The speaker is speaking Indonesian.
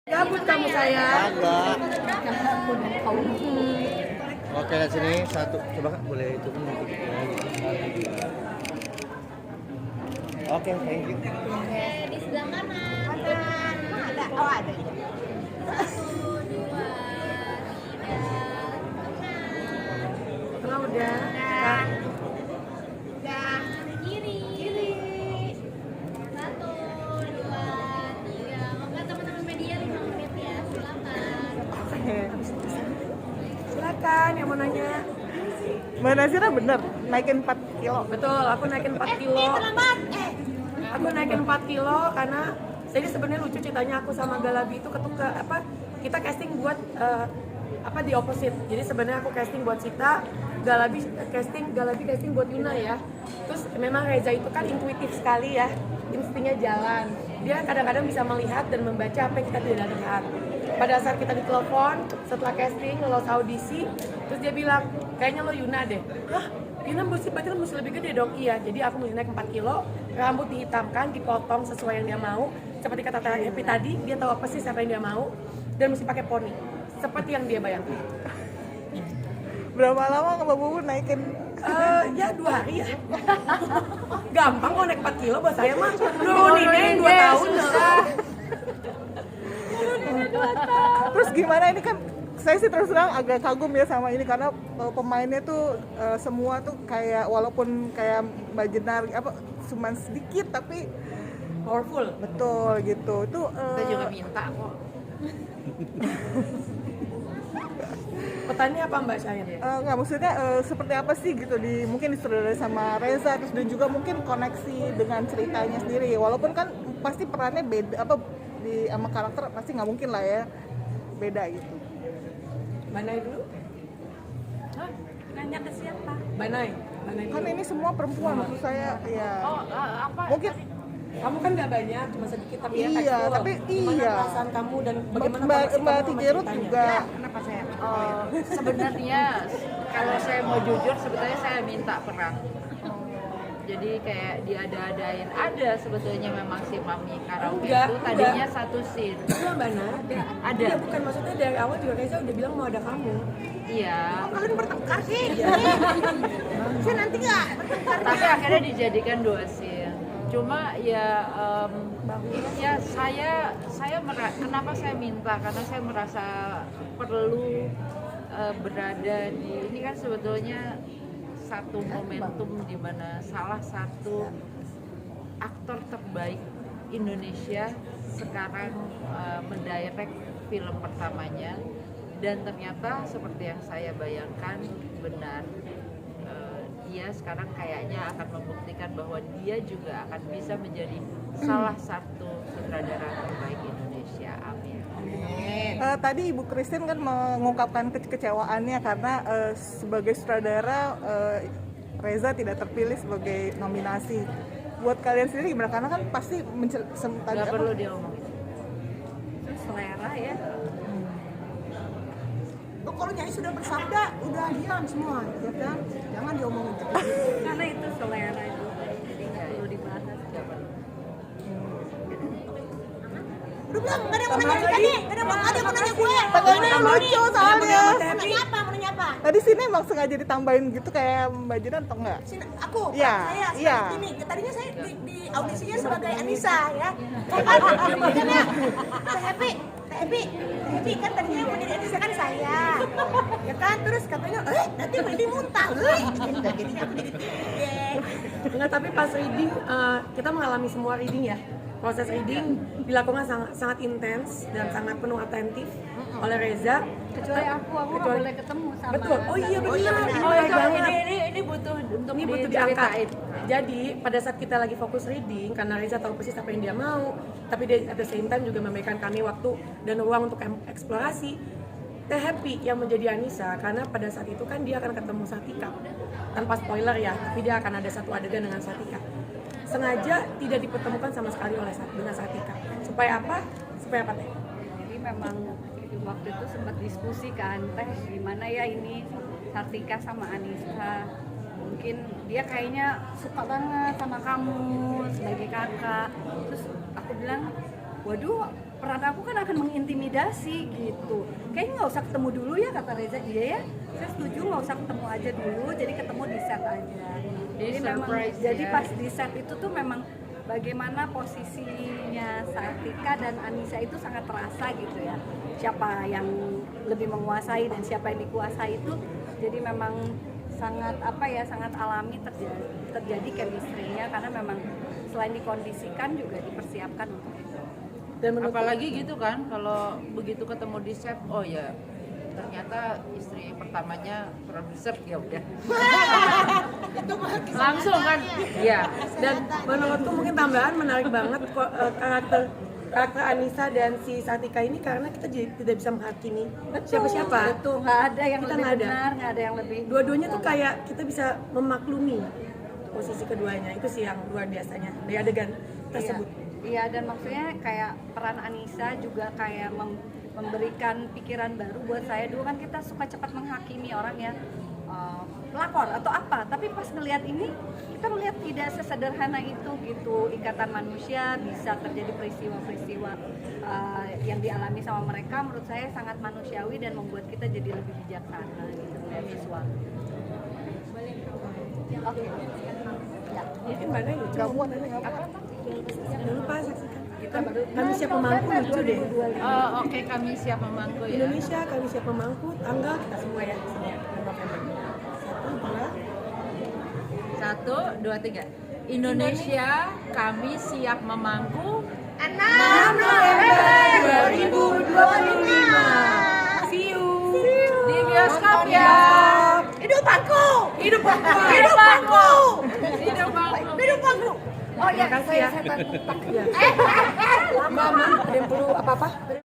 Gabut kamu sayang. Agak. Oke, lihat sini satu. Coba Kak, boleh itu kan gitu. Oke, thank you. Oke, di sebelah kanan. Emang ada? Oh, ada. 1, 2, 3. Tengah udah. Udah. Udah. Kiri. 1, 2, 3. Moga teman-teman media 5 menit ya. Silakan. Silakan yang mau nanya. Mbak Nazira bener naikin 4 kilo. Betul, aku naikin 4 kilo. Terlambat. Aku naikin 4 kilo karena jadi sebenarnya lucu ceritanya aku sama Galabi itu kita casting buat di opposite. Jadi sebenarnya aku casting buat Sita, Galabi casting buat Yuna ya. Terus memang Reza itu kan intuitif sekali ya, instingnya jalan. Dia kadang-kadang bisa melihat dan membaca apa yang kita tidak lihat. Pada saat kita ditelepon setelah casting, lolos audisi, terus dia bilang, kayaknya lo Yuna deh. Hah? Yuna berarti mesti lebih gede dong? Iya, jadi aku mesti naik 4 kilo, rambut dihitamkan, dipotong sesuai yang dia mau. Seperti kata Happy tadi, dia tahu apa sih siapa yang dia mau, dan mesti pakai poni, seperti yang dia bayangkan. Berapa lama Mbak Bubu naikin? Ya 2 hari ya. Gampang kok naik 4 kilo buat saya mah. Nuruninnya 2 tahun lah. Terus gimana ini kan saya sih terus terang agak kagum ya sama ini karena pemainnya tuh semua tuh kayak walaupun kayak Mbak Jenar cuman sedikit tapi Powerful. betul gitu. Itu Kita juga minta kok. Petanya apa Mbak Syair? nggak maksudnya seperti apa sih gitu mungkin disutradarai sama Reza terus dan juga mungkin koneksi dengan ceritanya sendiri walaupun kan pasti perannya beda sama karakter pasti nggak mungkin lah ya beda gitu. Banai dulu? Hah? Nanya ke siapa? Banai Kan dulu. ini semua perempuan maksud saya ya. Oh, apa? Mungkin Kamu kan nggak banyak, cuma sedikit tapi Iya, efektif. tapi Gimana iya. perasaan kamu dan bagaimana Mbak koneksi kamu sama Tijerut ceritanya? juga Kenapa saya? Sebenarnya kalau saya mau jujur sebetulnya saya minta peran. Jadi kayak diada-adain ada sebetulnya memang si Mami karaoke Enggak, itu tadinya satu scene. Iya Mbak Nah, Ada. Iya, bukan maksudnya dari awal juga Reza udah bilang mau ada kamu. Iya. Kalian bertengkar sih. Saya nanti nggak bertengkar. Tapi akhirnya dijadikan 2 scene. Cuma ya kenapa saya minta karena saya merasa perlu berada di ini kan sebetulnya satu momentum di mana salah satu aktor terbaik Indonesia sekarang mendirect film pertamanya dan ternyata seperti yang saya bayangkan benar. Dia sekarang kayaknya akan membuktikan bahwa dia juga akan bisa menjadi salah satu sutradara terbaik Indonesia. Amin. tadi Ibu Christine kan mengungkapkan kekecewaannya karena sebagai sutradara Reza tidak terpilih sebagai nominasi. Buat kalian sendiri gimana? Karena kan pasti Gak perlu dia ngomongin. Selera ya. Kalau nyanyi sudah bersabda, udah diam semua, ya kan? Jangan diomongin terus. Karena itu selera itu. Jadi nggak perlu dibahas. Nggak perlu. Udah bilang, nggak ada yang mau nanya kita nih, nggak ada yang mau nanya gue. Tengahnya lucu soalnya. Mau nanya apa? Mau nanya apa? Tadi sini emang sengaja ditambahin gitu kayak Mbak Jenar atau enggak? Sini, aku, Iya, saya iya. ini. Tadinya saya di audisinya sebagai Anissa ya. Makanya Happy kan tadinya yang menjadi Anissa kan saya. Ya kan, terus katanya, nanti Freddy muntah. Gitu. Jadi aku jadi deh. Enggak, tapi pas reading kita mengalami semua reading ya. Proses reading dilakukan sangat intens dan sangat penuh atentif oleh Reza. Kecuali aku nggak boleh ketemu sama. Betul. Oh iya benar. Ini Oh baik itu banget. ini butuh untuk Ini butuh diceritain. diangkat. Jadi pada saat kita lagi fokus reading, karena Reza tahu persis apa yang dia mau, tapi dia at the same time juga memberikan kami waktu dan ruang untuk eksplorasi. Teh Happy yang menjadi Anissa, karena pada saat itu kan dia akan ketemu Satika. Tanpa spoiler ya, tapi dia akan ada satu adegan dengan Satika. Sengaja tidak dipertemukan sama sekali dengan Satika. Supaya apa? Supaya apa Teh? Jadi memang waktu itu sempat diskusi kan, Teh gimana ya ini Sartika sama Anissa. Mungkin dia kayaknya suka banget sama kamu sebagai kakak. Terus aku bilang waduh peran aku kan akan mengintimidasi gitu. Kayaknya nggak usah ketemu dulu ya, kata Reza. Iya ya, saya setuju nggak usah ketemu aja dulu, jadi ketemu di set aja. Jadi memang, surprise jadi ya. pas di set itu tuh memang bagaimana posisinya Sartika dan Anissa itu sangat terasa gitu ya. Siapa yang lebih menguasai dan siapa yang dikuasai itu, jadi memang sangat sangat alami terjadi chemistry-nya, karena memang selain dikondisikan juga dipersiapkan untuk itu. Dan menurut Apalagi gitu kan, kalau begitu ketemu di set, oh ya ternyata istri pertamanya produser, ya udah. Langsung kan, ya. dan menurutku mungkin tambahan menarik banget karakter Anissa dan si Sartika ini, karena kita jadi tidak bisa menghakimi siapa-siapa. Betul, nggak ada yang Kita lebih nggak ada. benar, nggak ada yang lebih. Dua-duanya tuh kayak kita bisa memaklumi posisi keduanya. Itu sih yang luar biasanya dari adegan tersebut. Iya, dan maksudnya kayak peran Anissa juga kayak memberikan pikiran baru buat saya. Dulu kan kita suka cepat menghakimi orang ya, pelakor atau apa, tapi pas ngelihat ini kita melihat tidak sesederhana itu gitu. Ikatan manusia, bisa terjadi peristiwa-peristiwa yang dialami sama mereka, menurut saya sangat manusiawi dan membuat kita jadi lebih bijaksana gitu melihat visual. Oke. Ya. Mungkin mana lucu. Gak muat ini, gak muat. Jangan lupa saksikan. Kami siap memangku lucu deh. Oh, oke, kami siap memangku ya. Indonesia, kami siap memangku. Tanggal kita semua ya. November. 1, 2, 3. Indonesia, kami siap memangku. 6 November 2025. See you. Di bioskop ya. Hidup aku. Hidup aku. Hidup aku. Hidup bangku. Hidup aku. Oh ya, Terima kasih ya. Mbak, ada yang perlu apa-apa?